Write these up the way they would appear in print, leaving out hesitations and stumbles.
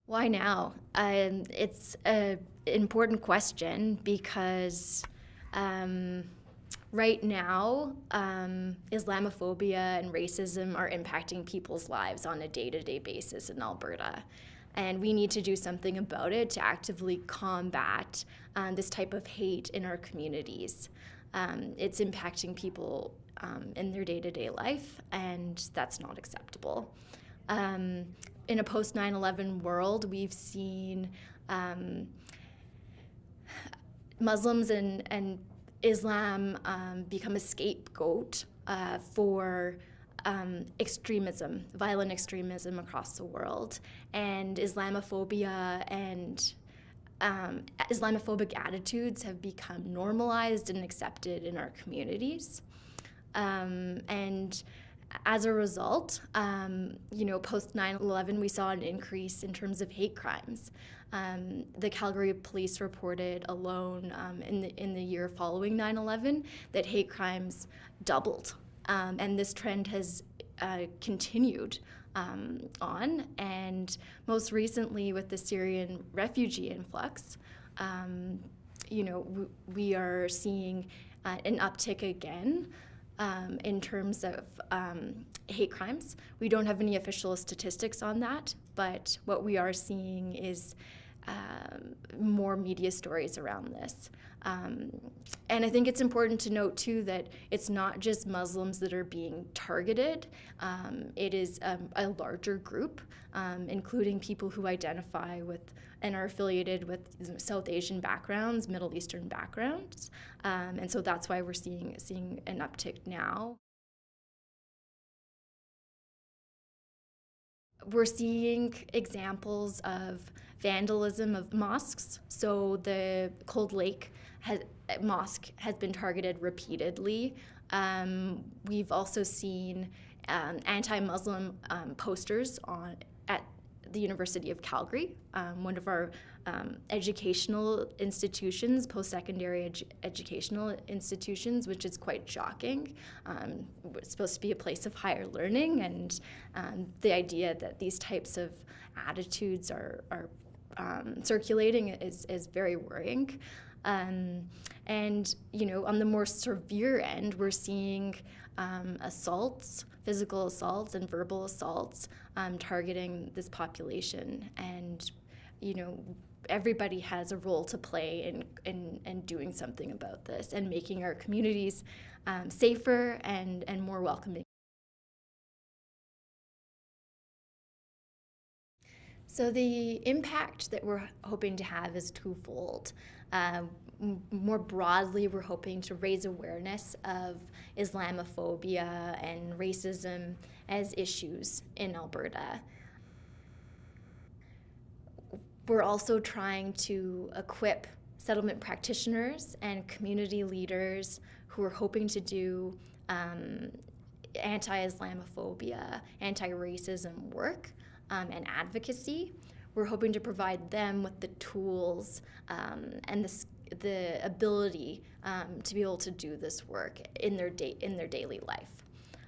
Why now? It's an important question because um, right now, Islamophobia and racism are impacting people's lives on a day-to-day basis in Alberta. And we need to do something about it to actively combat this type of hate in our communities. It's impacting people in their day-to-day life, and that's not acceptable. In a post 9/11 world, we've seen Muslims and Islam become a scapegoat for extremism, violent extremism across the world, and Islamophobia and Islamophobic attitudes have become normalized and accepted in our communities. And as a result, post 9/11, we saw an increase in terms of hate crimes. The Calgary Police reported alone in the year following 9/11 that hate crimes doubled. And this trend has continued on. And most recently, with the Syrian refugee influx, we are seeing an uptick again. In terms of hate crimes. We don't have any official statistics on that, but what we are seeing is more media stories around this. And I think it's important to note, too, that it's not just Muslims that are being targeted. It is a larger group, including people who identify with and are affiliated with South Asian backgrounds, Middle Eastern backgrounds. And so that's why we're seeing an uptick now. We're seeing examples of vandalism of mosques. So the Cold Lake mosque has been targeted repeatedly. We've also seen anti-Muslim posters at the University of Calgary, one of our educational institutions, post-secondary educational institutions, which is quite shocking. It's supposed to be a place of higher learning, and the idea that these types of attitudes are circulating is very worrying. And, on the more severe end, we're seeing assaults, physical assaults and verbal assaults targeting this population. And, everybody has a role to play in doing something about this and making our communities safer and more welcoming. So the impact that we're hoping to have is twofold. More broadly, we're hoping to raise awareness of Islamophobia and racism as issues in Alberta. We're also trying to equip settlement practitioners and community leaders who are hoping to do anti-Islamophobia, anti-racism work and advocacy. We're hoping to provide them with the tools and the ability to be able to do this work in their daily life.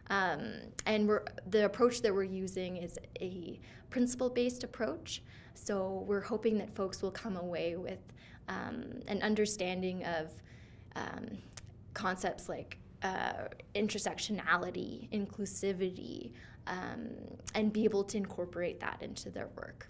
And the approach that we're using is a principle-based approach. So we're hoping that folks will come away with an understanding of concepts like intersectionality, inclusivity, and be able to incorporate that into their work.